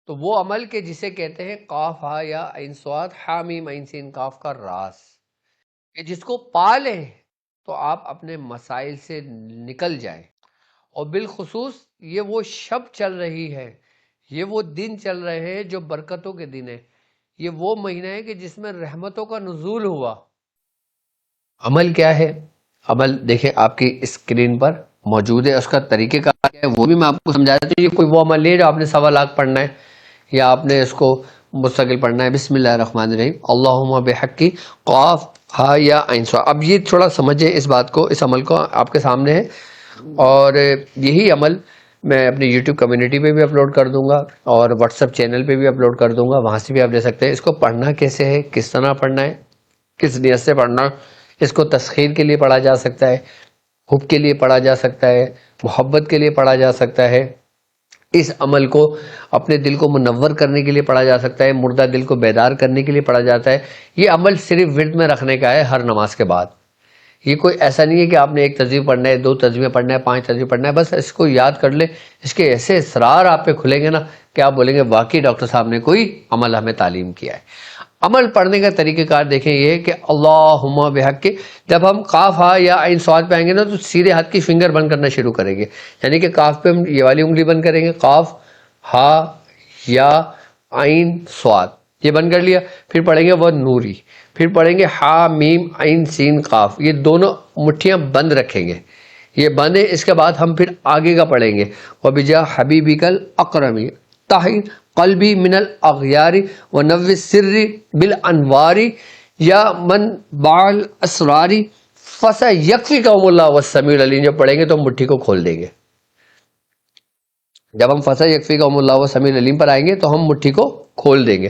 تو وہ عمل کے جسے کہتے ہیں قاف ہا یا عین صاد حا میم عین سین قاف کا راس، کہ جس کو پا لیں تو آپ اپنے مسائل سے نکل جائیں. اور بالخصوص یہ وہ شب چل رہی ہے، یہ وہ دن چل رہے ہیں جو برکتوں کے دن ہیں، یہ وہ مہینہ ہے کہ جس میں رحمتوں کا نزول ہوا. عمل کیا ہے؟ عمل دیکھیں آپ کی اسکرین پر موجود ہے، اس کا طریقہ کار کیا ہے وہ بھی میں آپ کو سمجھا دیتا ہوں. یہ کوئی وہ عمل نہیں ہے جو آپ نے 1.25 پڑھنا ہے یا آپ نے اس کو مستقل پڑھنا ہے. بسم اللہ الرحمن الرحیم، اللہم بحق قاف ہا یا عین صاد. اب یہ تھوڑا سمجھیں اس بات کو، اس عمل کو آپ کے سامنے ہے، اور یہی عمل میں اپنی یوٹیوب کمیونٹی پہ بھی اپلوڈ کر دوں گا اور واٹس ایپ چینل پہ بھی اپلوڈ کر دوں گا، وہاں سے بھی آپ دے سکتے ہیں. اس کو پڑھنا کیسے ہے، کس طرح پڑھنا ہے، کس نیت سے پڑھنا. اس کو تسخیر کے لیے پڑھا جا سکتا ہے، حب کے لیے پڑھا جا سکتا ہے، محبت کے لیے پڑھا جا سکتا ہے. اس عمل کو اپنے دل کو منور کرنے کے لیے پڑھا جا سکتا ہے، مردہ دل کو بیدار کرنے کے لیے پڑھا جاتا ہے. یہ عمل صرف ورد میں رکھنے کا ہے ہر نماز کے بعد. یہ کوئی ایسا نہیں ہے کہ آپ نے 1 تسبیح پڑھنا ہے، 2 تسبیح پڑھنا ہے، 5 تسبیح پڑھنا ہے. بس اس کو یاد کر لیں. اس کے ایسے اسرار آپ پہ کھلیں گے نا کہ آپ بولیں گے واقعی ڈاکٹر صاحب نے کوئی عمل ہمیں تعلیم کیا ہے. عمل پڑھنے کا طریقہ کار دیکھیں، یہ ہے کہ اللہم بحق کے جب ہم قاف ہا یا عین صاد پہ آئیں گے نا تو سیدھے ہاتھ کی فنگر بند کرنا شروع کریں گے. یعنی کہ کاف پہ ہم یہ والی انگلی بند کریں گے، قاف ہا یا عین صاد، یہ بند کر لیا. پھر پڑھیں گے وہ نوری، پھر پڑھیں گے ہا میم عین سین قاف، یہ دونوں مٹھیاں بند رکھیں گے، یہ بند ہے. اس کے بعد ہم پھر آگے کا پڑھیں گے وَبِجَاهِ حَبِيبِكَ الْأَكْرَمِ طَاهِرِ قلبی من الاغیار و نو السر بالانوار یا من بال اسراری فسیکفیکہم اللہ والسمیع العلیم. جب پڑھیں گے تو ہم مٹھی کو کھول دیں گے. جب ہم فسیکفیکہم اللہ والسمیع العلیم پر آئیں گے تو ہم مٹھی کو کھول دیں گے.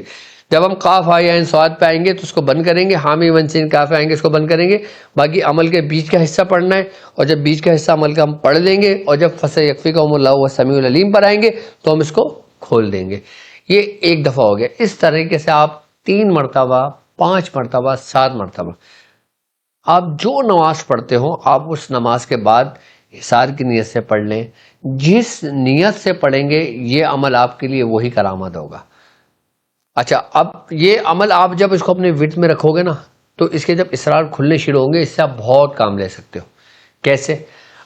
جب ہم قاف ہا یا عین صاد پہ آئیں گے تو اس کو بند کریں گے، حامی ون سین کاف آئیں گے اس کو بند کریں گے. باقی عمل کے بیچ کا حصہ پڑھنا ہے، اور جب بیچ کا حصہ عمل کا ہم پڑھ لیں گے اور جب فسیکفیکہم اللہ والسمیع العلیم پر آئیں گے تو ہم اس کو کھول دیں گے. یہ ایک دفعہ ہو گیا. اس طریقے سے آپ 3 مرتبہ، 5 مرتبہ، 7 مرتبہ آپ جو نماز پڑھتے ہو آپ اس نماز کے بعد حصار کی نیت سے پڑھ لیں. جس نیت سے پڑھیں گے یہ عمل آپ کے لیے وہی کرامت ہوگا. اچھا، اب یہ عمل آپ جب اس کو اپنے ورد میں رکھو گے نا تو اس کے جب اسرار کھلنے شروع ہوں گے اس سے آپ بہت کام لے سکتے ہو. کیسے؟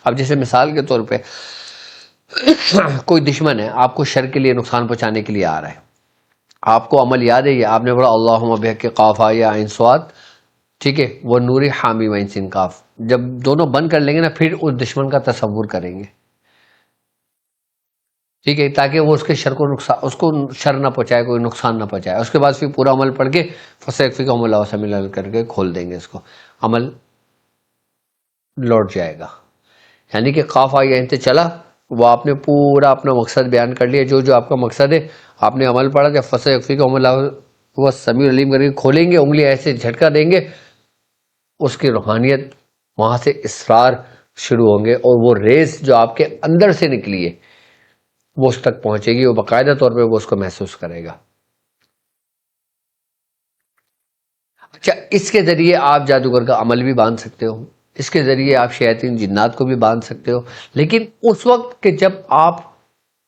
اب جیسے مثال کے طور پہ کوئی دشمن ہے آپ کو شر کے لیے، نقصان پہنچانے کے لیے آ رہا ہے، آپ کو عمل یاد ہے یہ آپ نے پڑھا اللہم بحق قاف ہا یا عین صاد، ٹھیک ہے، وہ نوری حامی و عین سین قاف. جب دونوں بند کر لیں گے نا پھر اس دشمن کا تصور کریں گے، ٹھیک ہے، تاکہ وہ اس کے شر کو اس کو شر نہ پہنچائے، کوئی نقصان نہ پہنچائے. اس کے بعد پھر پورا عمل پڑھ کے فسیکفیکہم اللہ والسمیع العلیم کر کے کھول دیں گے. اس کو عمل لوٹ جائے گا. یعنی کہ قاف ہا یا عین سے چلا، وہ آپ نے پورا اپنا مقصد بیان کر لیا، جو آپ کا مقصد ہے آپ نے عمل پڑھا. جب فسیکفیکہم اللہ والسمیع العلیم کر کے کھولیں گے، انگلی ایسے جھٹکا دیں گے، اس کی روحانیت وہاں سے اسرار شروع ہوں گے اور وہ ریز جو آپ کے اندر سے نکلی ہے وہ اس تک پہنچے گی، وہ باقاعدہ طور پہ وہ اس کو محسوس کرے گا. اچھا، اس کے ذریعے آپ جادوگر کا عمل بھی باندھ سکتے ہو، اس کے ذریعے آپ شیاطین جنات کو بھی باندھ سکتے ہو. لیکن اس وقت کہ جب آپ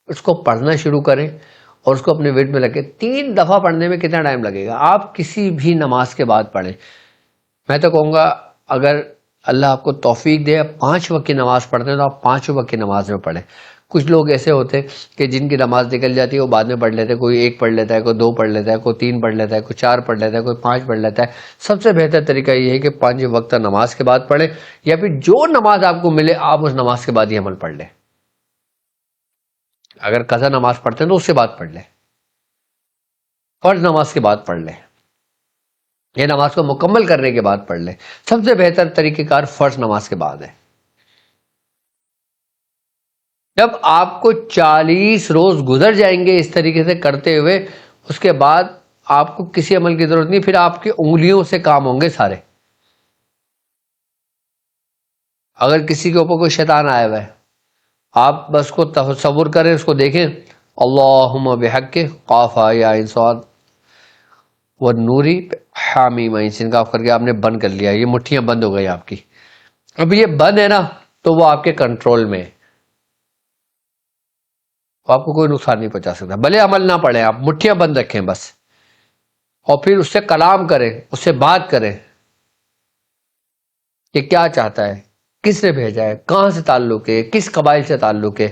اس کو پڑھنا شروع کریں اور اس کو اپنے ورد میں رکھیں. 3 دفعہ پڑھنے میں کتنا ٹائم لگے گا؟ آپ کسی بھی نماز کے بعد پڑھیں. میں تو کہوں گا اگر اللہ آپ کو توفیق دے 5 وقت کی نماز پڑھتے ہیں تو آپ 5 وقت کی نماز میں پڑھیں. کچھ لوگ ایسے ہوتے ہیں کہ جن کی نماز نکل جاتی ہے وہ بعد میں پڑھ لیتے ہیں. کوئی 1 پڑھ لیتا ہے، کوئی 2 پڑھ لیتا ہے، کوئی 3 پڑھ لیتا ہے، کوئی 4 پڑھ لیتا ہے، کوئی 5 پڑھ لیتا ہے. سب سے بہتر طریقہ یہ ہے کہ 5 وقت نماز کے بعد پڑھیں، یا پھر جو نماز آپ کو ملے آپ اس نماز کے بعد ہی عمل پڑھ لیں. اگر قضا نماز پڑھتے ہیں تو اس کے بعد پڑھ لیں، فرض نماز کے بعد پڑھ لیں، یہ نماز کو مکمل کرنے کے بعد پڑھ لیں. سب سے بہتر طریقہ کار فرض نماز کے بعد ہے. جب آپ کو 40 روز گزر جائیں گے اس طریقے سے کرتے ہوئے، اس کے بعد آپ کو کسی عمل کی ضرورت نہیں، پھر آپ کی انگلیوں سے کام ہوں گے سارے. اگر کسی کے اوپر کوئی شیطان آیا ہوا ہے آپ بس کو تصور کریں، اس کو دیکھیں اللہم بحق قاف ہا یا عین صاد و نوری حامی عین سین قاف کر کے آپ نے بند کر لیا. یہ مٹھیاں بند ہو گئی آپ کی. اب یہ بند ہے نا تو وہ آپ کے کنٹرول میں ہے. وہ آپ کو کوئی نقصان نہیں پہنچا سکتا. بھلے عمل نہ پڑھیں آپ، مٹھیاں بند رکھیں بس، اور پھر اس سے کلام کریں، اس سے بات کریں کہ کیا چاہتا ہے، کس نے بھیجا ہے، کہاں سے تعلق ہے، کس قبائل سے تعلق ہے،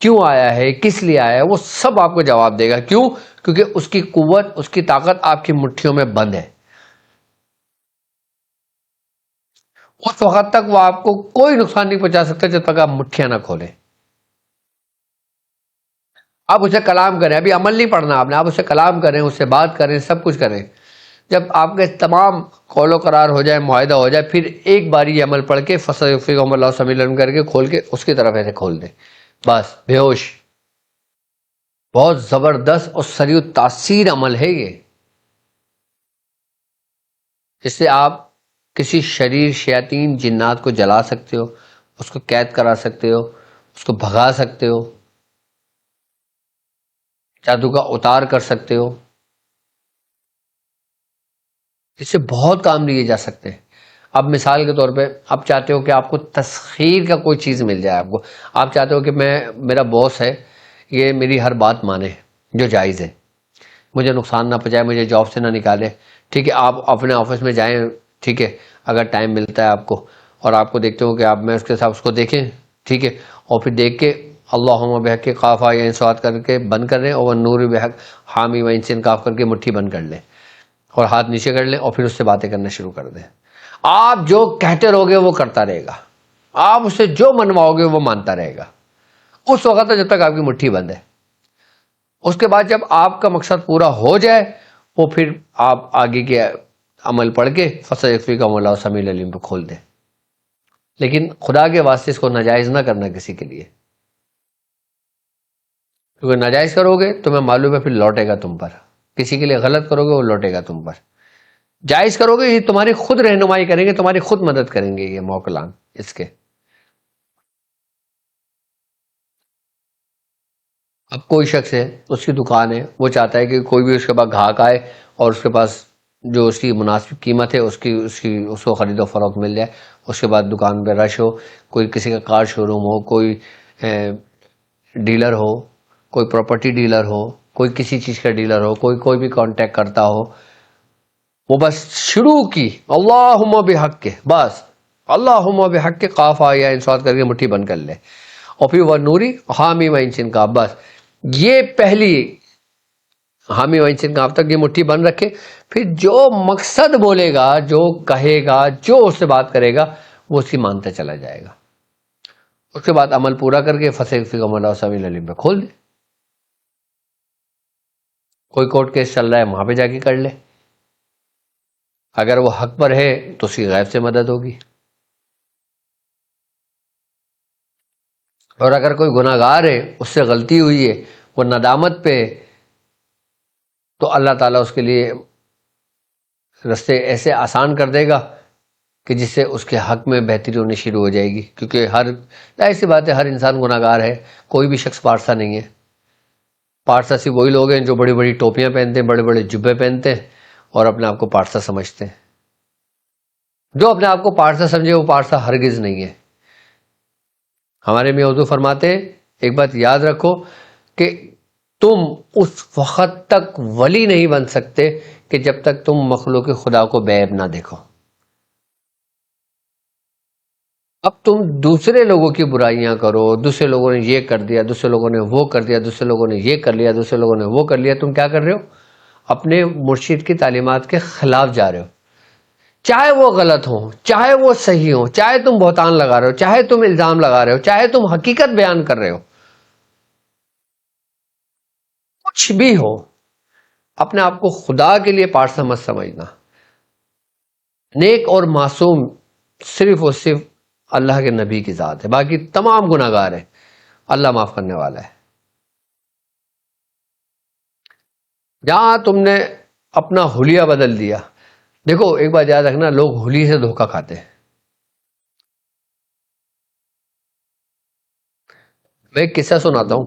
کیوں آیا ہے، کس لیے آیا ہے، وہ سب آپ کو جواب دے گا. کیوں؟ کیونکہ اس کی قوت، اس کی طاقت آپ کی مٹھیوں میں بند ہے. اس وقت تک وہ آپ کو کوئی نقصان نہیں پہنچا سکتا جب تک آپ مٹھیاں نہ کھولیں. آپ اسے کلام کریں، ابھی عمل نہیں پڑھنا آپ نے، آپ اسے کلام کریں، اس سے بات کریں، سب کچھ کریں. جب آپ کے تمام قول و قرار ہو جائے، معاہدہ ہو جائے، پھر ایک باری یہ عمل پڑھ کے فَسَيُكْفِيكُمُ اللَّهُ سَمِيعًا کر کے کھول کے اس کی طرف ایسے کھول دیں، بس بے ہوش. بہت زبردست اور سریع التاثیر عمل ہے یہ. اس سے آپ کسی شریر، شیاطین، جنات کو جلا سکتے ہو، اس کو قید کرا سکتے ہو، اس کو بھگا سکتے ہو، جادو کا اتار کر سکتے ہو. اس سے بہت کام لیے جا سکتے ہیں. اب مثال کے طور پہ آپ چاہتے ہو کہ آپ کو تسخیر کا کوئی چیز مل جائے، آپ چاہتے ہو کہ میرا باس ہے یہ میری ہر بات مانے جو جائز ہے، مجھے نقصان نہ پہنچائے، مجھے جاب سے نہ نکالے. ٹھیک ہے، آپ اپنے آفس میں جائیں، ٹھیک ہے، اگر ٹائم ملتا ہے آپ کو، اور آپ کو دیکھتے ہو کہ آپ میں اس کے ساتھ اس کو دیکھیں، ٹھیک ہے، اور پھر دیکھ کے اللہم بحق قافہ یا انصات کر کے بند کر لیں، اور نور بحق حامی و انسین کاف کر کے مٹھی بند کر لیں، اور ہاتھ نیچے کر لیں، اور پھر اس سے باتیں کرنا شروع کر دیں. آپ جو کہتے رہو گے وہ کرتا رہے گا، آپ اسے جو منواؤ گے وہ مانتا رہے گا اس وقت تک جب تک آپ کی مٹھی بند ہے. اس کے بعد جب آپ کا مقصد پورا ہو جائے، وہ پھر آپ آگے کے عمل پڑھ کے فَسَيُكْفِيكُمُ اللَّهُ السَّمِيعُ الْعَلِيمُ پہ کھول دیں. لیکن خدا کے واسطے اس کو ناجائز نہ کرنا کسی کے لیے، کیونکہ ناجائز کرو گے تمہیں معلوم ہے پھر لوٹے گا تم پر. کسی کے لیے غلط کرو گے وہ لوٹے گا تم پر. جائز کرو گے یہ تمہاری خود رہنمائی کریں گے، تمہاری خود مدد کریں گے یہ موکلان اس کے. اب کوئی شخص ہے، اس کی دکان ہے، وہ چاہتا ہے کہ کوئی بھی اس کے پاس گاہک آئے اور اس کے پاس جو اس کی مناسب قیمت ہے اس کو خرید و فروخت مل جائے. اس کے بعد دکان پہ رش ہو، کوئی کسی کا کار شو روم ہو، کوئی ڈیلر ہو، کوئی پراپرٹی ڈیلر ہو، کوئی کسی چیز کا ڈیلر ہو، کوئی بھی کانٹیکٹ کرتا ہو، وہ بس شروع کی اللہم بحق کے، بس اللہم بحق کے قافہ یا انصات کر کے مٹھی بند کر لے، اور پھر وہ نوری حامی و انسن کا، بس یہ پہلی حامی و انسن کا اب تک یہ مٹھی بند رکھے. پھر جو مقصد بولے گا، جو کہے گا، جو اس سے بات کرے گا، وہ اس کی مانتا چلا جائے گا. اس کے بعد عمل پورا کر کے فَسَيُكْفِيكُمُ اللَّهُ السَّمِيعُ الْعَلِيمُ پہ کھول دے. کوئی کورٹ کیس چل رہا ہے وہاں پہ جا کے کر لے. اگر وہ حق پر ہے تو اس کی غیب سے مدد ہوگی، اور اگر کوئی گناہ گار ہے، اس سے غلطی ہوئی ہے، وہ ندامت پہ، تو اللہ تعالیٰ اس کے لیے رستے ایسے آسان کر دے گا کہ جس سے اس کے حق میں بہتری ہونی شروع ہو جائے گی. کیونکہ ظاہر سی بات ہے ہر انسان گناہ گار ہے، کوئی بھی شخص پارسا نہیں ہے. پارسا صرف وہی لوگ ہیں جو بڑی بڑی ٹوپیاں پہنتے ہیں، بڑے بڑے جبے پہنتے ہیں اور اپنے آپ کو پارسا سمجھتے ہیں. جو اپنے آپ کو پارسا سمجھے وہ پارسا ہرگز نہیں ہے. ہمارے میں اردو فرماتے ہیں، ایک بات یاد رکھو کہ تم اس وقت تک ولی نہیں بن سکتے کہ جب تک تم مخلوق خدا کو بعیب نہ دیکھو. اب تم دوسرے لوگوں کی برائیاں کرو، دوسرے لوگوں نے یہ کر دیا، دوسرے لوگوں نے وہ کر دیا، دوسرے لوگوں نے یہ کر لیا، دوسرے لوگوں نے وہ کر لیا، تم کیا کر رہے ہو؟ اپنے مرشد کی تعلیمات کے خلاف جا رہے ہو. چاہے وہ غلط ہوں، چاہے وہ صحیح ہوں، چاہے تم بہتان لگا رہے ہو، چاہے تم الزام لگا رہے ہو، چاہے تم حقیقت بیان کر رہے ہو، کچھ بھی ہو، اپنے آپ کو خدا کے لیے پارسا مت سمجھنا. نیک اور معصوم صرف اور صرف اللہ کے نبی کی ذات ہے، باقی تمام گناہ گار ہیں، اللہ معاف کرنے والا ہے. جہاں تم نے اپنا حلیہ بدل دیا، دیکھو ایک بات یاد رکھنا، لوگ حلی سے دھوکہ کھاتے ہیں. میں ایک قصہ سناتا ہوں.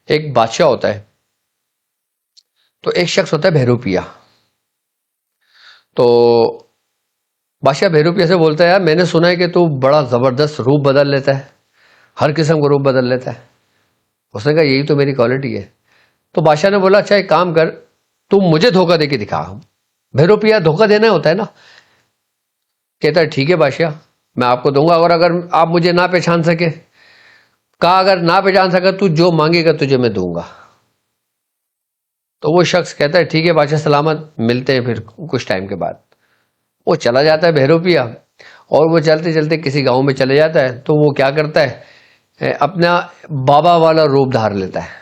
ایک بادشاہ ہوتا ہے، تو ایک شخص ہوتا ہے بہروپیہ. تو بادشاہ بہروپیہ سے بولتا ہے، یار میں نے سنا ہے کہ تو بڑا زبردست روپ بدل لیتا ہے، ہر قسم کا روپ بدل لیتا ہے. اس نے کہا یہی تو میری کوالٹی ہے. تو بادشاہ نے بولا اچھا ایک کام کر, تم مجھے دھوکہ دے کے دکھا. بہروپیہ دھوکہ دینا ہوتا ہے نا. کہتا ہے ٹھیک ہے بادشاہ, میں آپ کو دوں گا, اور اگر آپ مجھے نہ پہچان سکے, کہا اگر نہ پہچان سکا تو جو مانگے گا تجھے میں دوں گا. تو وہ شخص کہتا ہے ٹھیک ہے بادشاہ سلامت, ملتے ہیں پھر کچھ ٹائم کے بعد. وہ چلا جاتا ہے بہروپیہ, اور وہ چلتے چلتے کسی گاؤں میں چلے جاتا ہے. تو وہ کیا کرتا ہے, اپنا بابا والا روپ دھار لیتا ہے,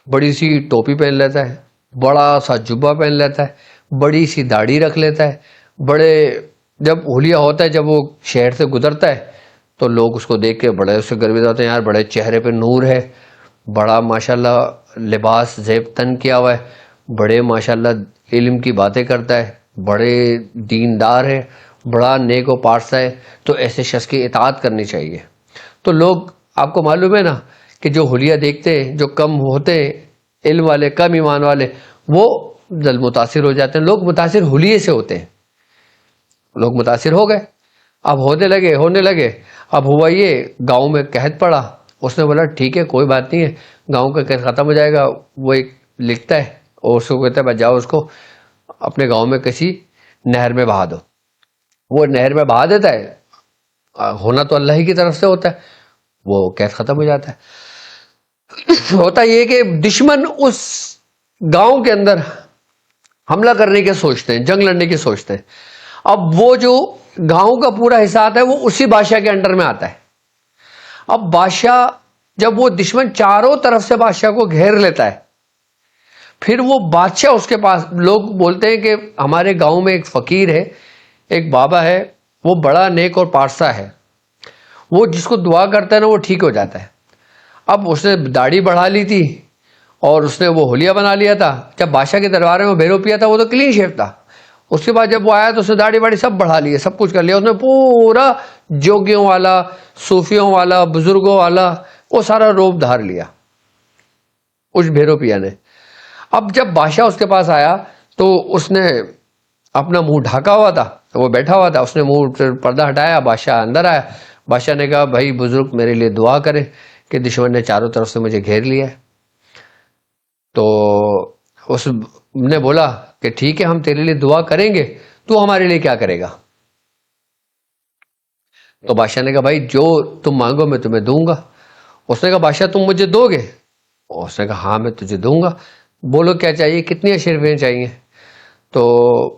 بڑی سی ٹوپی پہن لیتا ہے, بڑا سا جبہ پہن لیتا ہے, بڑی سی داڑھی رکھ لیتا ہے. بڑے جب ہولیا ہوتا ہے, جب وہ شہر سے گزرتا ہے تو لوگ اس کو دیکھ کے بڑے اس سے گرویت ہوتے ہیں, یار بڑے چہرے پہ نور ہے, بڑا ماشاءاللہ لباس زیب تن کیا ہوا ہے, بڑے ماشاءاللہ علم کی باتیں کرتا ہے, بڑے دیندار ہے, بڑا نیک و پارسا ہے, تو ایسے شخص کی اطاعت کرنی چاہیے. تو لوگ, آپ کو معلوم ہے نا کہ جو حلیہ دیکھتے ہیں, جو کم ہوتے ہیں علم والے, کم ایمان والے, وہ جلد متاثر ہو جاتے ہیں. لوگ متاثر حلیے سے ہوتے ہیں. لوگ متاثر ہو گئے, اب ہونے لگے. اب ہوا یہ, گاؤں میں قحط پڑا. اس نے بولا ٹھیک ہے کوئی بات نہیں ہے, گاؤں کا قحط ختم ہو جائے گا. وہ ایک لکھتا ہے اور اس کو کہتا ہے جاؤ اس کو اپنے گاؤں میں کسی نہر میں بہا دو. وہ نہر میں بہا دیتا ہے, ہونا تو اللہ ہی کی طرف سے ہوتا ہے, وہ قحط ختم ہو جاتا ہے. ہوتا یہ کہ دشمن اس گاؤں کے اندر حملہ کرنے کے سوچتے ہیں, جنگ لڑنے کی سوچتے ہیں. اب وہ جو گاؤں کا پورا حصہ آتا ہے وہ اسی بادشاہ کے انڈر میں آتا ہے. اب بادشاہ, جب وہ دشمن چاروں طرف سے بادشاہ کو گھیر لیتا ہے, پھر وہ بادشاہ اس کے پاس, لوگ بولتے ہیں کہ ہمارے گاؤں میں ایک فقیر ہے, ایک بابا ہے, وہ بڑا نیک اور پارسا ہے, وہ جس کو دعا کرتا ہے نا وہ ٹھیک ہو جاتا ہے. اب اس نے داڑھی بڑھا لی تھی اور اس نے وہ حلیہ بنا لیا تھا. جب بادشاہ کے دربار میں بہروپیہ تھا وہ تو کلین شیو تھا. اس کے بعد جب وہ آیا تو اس نے داڑھی باڑھی سب بڑھا لی, سب کچھ کر لیا. اس نے پورا جوگیوں والا, صوفیوں والا, بزرگوں والا, وہ سارا روپ دھار لیا اس بہروپیہ نے. اب جب بادشاہ اس کے پاس آیا تو اس نے اپنا منہ ڈھاکا ہوا تھا, وہ بیٹھا ہوا تھا, اس نے منہ پردہ ہٹایا, بادشاہ اندر آیا. بادشاہ نے کہا بھائی بزرگ میرے لیے دعا کرے کہ دشمن نے چاروں طرف سے مجھے گھیر لیا ہے. تو اس نے بولا کہ ٹھیک ہے ہم تیرے لیے دعا کریں گے, تو ہمارے لیے کیا کرے گا؟ تو بادشاہ نے کہا بھائی جو تم مانگو میں تمہیں دوں گا. اس نے کہا بادشاہ تم مجھے دو گے؟ اس نے کہا ہاں میں تجھے دوں گا, بولو کیا چاہیے, کتنی اشرفیاں چاہیے؟ تو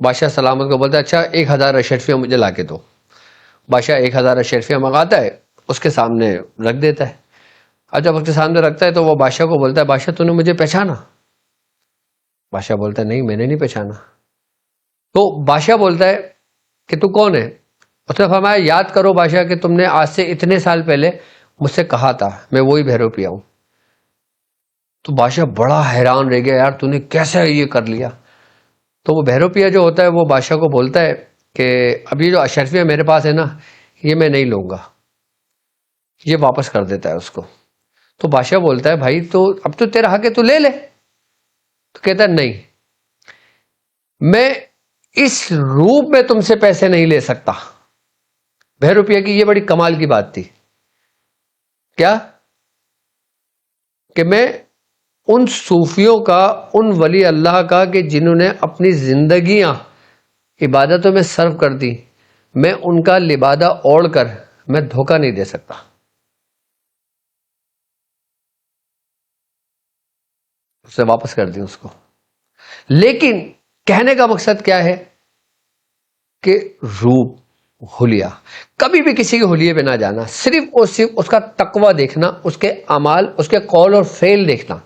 بادشاہ سلامت کو بولتا ہے اچھا 1000 اشرفیاں مجھے لا کے دو. بادشاہ 1000 اشرفیاں منگاتا ہے, اس کے سامنے رکھ دیتا ہے. اب جب اس کے سامنے رکھتا ہے تو وہ بادشاہ کو بولتا ہے بادشاہ تو نے مجھے پہچانا؟ بادشاہ بولتا ہے نہیں میں نے نہیں پہچانا. تو بادشاہ بولتا ہے کہ تو کون ہے؟ اس نے فرمایا یاد کرو بادشاہ کہ تم نے آج سے اتنے سال پہلے مجھ سے کہا تھا, میں وہی بہروپیہ ہوں. تو بادشاہ بڑا حیران رہ گیا, یار تو نے کیسے یہ کر لیا؟ تو وہ بہروپیہ جو ہوتا ہے وہ بادشاہ کو بولتا ہے کہ اب یہ جو اشرفیاں میرے پاس ہے نا یہ میں نہیں لوں گا, یہ واپس کر دیتا ہے اس کو. تو بادشاہ بولتا ہے بھائی تو اب تو تیرا حق ہے تو لے لے. تو کہتا ہے نہیں, میں اس روپ میں تم سے پیسے نہیں لے سکتا. بہروپیہ کی یہ بڑی کمال کی بات تھی, کیا کہ میں ان صوفیوں کا, ان ولی اللہ کا کہ جنہوں نے اپنی زندگیاں عبادتوں میں صرف کر دی, میں ان کا لبادہ اوڑھ کر میں دھوکہ نہیں دے سکتا. اسے واپس کر دی اس کو. لیکن کہنے کا مقصد کیا ہے کہ روپ, حلیہ, کبھی بھی کسی کے حلیے پہ نہ جانا, صرف اور صرف اس کا تقوی دیکھنا, اس کے اعمال, اس کے قول اور فعل دیکھنا,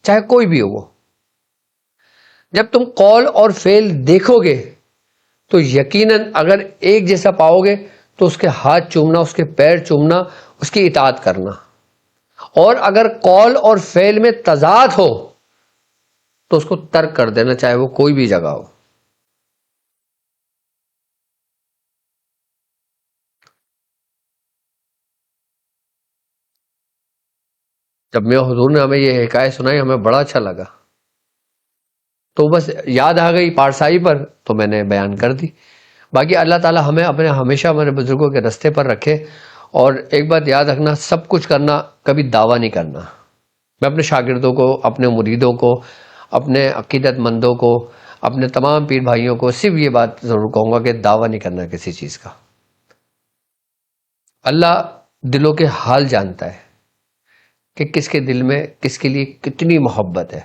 چاہے کوئی بھی ہو وہ. جب تم قول اور فعل دیکھو گے تو یقیناً اگر ایک جیسا پاؤ گے تو اس کے ہاتھ چومنا, اس کے پیر چومنا, اس کی اطاعت کرنا. اور اگر قول اور فعل میں تضاد ہو تو اس کو ترک کر دینا, چاہے وہ کوئی بھی جگہ ہو. جب میں حضور نے ہمیں یہ حکایت سنائی ہمیں بڑا اچھا لگا, تو بس یاد آ گئی پارسائی پر تو میں نے بیان کر دی. باقی اللہ تعالی ہمیں اپنے ہمیشہ ہمارے بزرگوں کے رستے پر رکھے اور ایک بات یاد رکھنا، سب کچھ کرنا، کبھی دعویٰ نہیں کرنا. میں اپنے شاگردوں کو، اپنے مریدوں کو، اپنے عقیدت مندوں کو، اپنے تمام پیر بھائیوں کو صرف یہ بات ضرور کہوں گا کہ دعویٰ نہیں کرنا کسی چیز کا. اللہ دلوں کے حال جانتا ہے کہ کس کے دل میں کس کے لیے کتنی محبت ہے،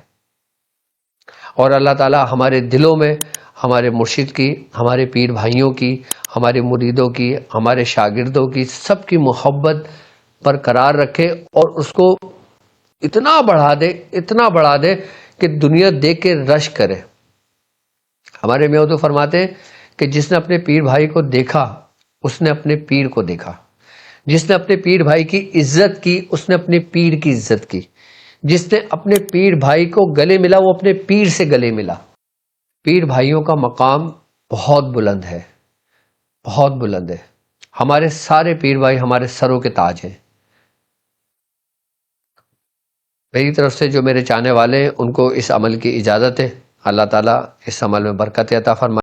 اور اللہ تعالیٰ ہمارے دلوں میں ہمارے مرشد کی، ہمارے پیر بھائیوں کی، ہمارے مریدوں کی، ہمارے شاگردوں کی، سب کی محبت برقرار رکھے، اور اس کو اتنا بڑھا دے کہ دنیا دیکھ کے رشک کرے. ہمارے میاں تو فرماتے ہیں کہ جس نے اپنے پیر بھائی کو دیکھا اس نے اپنے پیر کو دیکھا، جس نے اپنے پیر بھائی کی عزت کی اس نے اپنے پیر کی عزت کی، جس نے اپنے پیر بھائی کو گلے ملا وہ اپنے پیر سے گلے ملا. پیر بھائیوں کا مقام بہت بلند ہے، بہت بلند ہے. ہمارے سارے پیر بھائی ہمارے سروں کے تاج ہیں. میری طرف سے جو میرے چاہنے والے ہیں ان کو اس عمل کی اجازت ہے. اللہ تعالیٰ اس عمل میں برکت عطا فرمائے.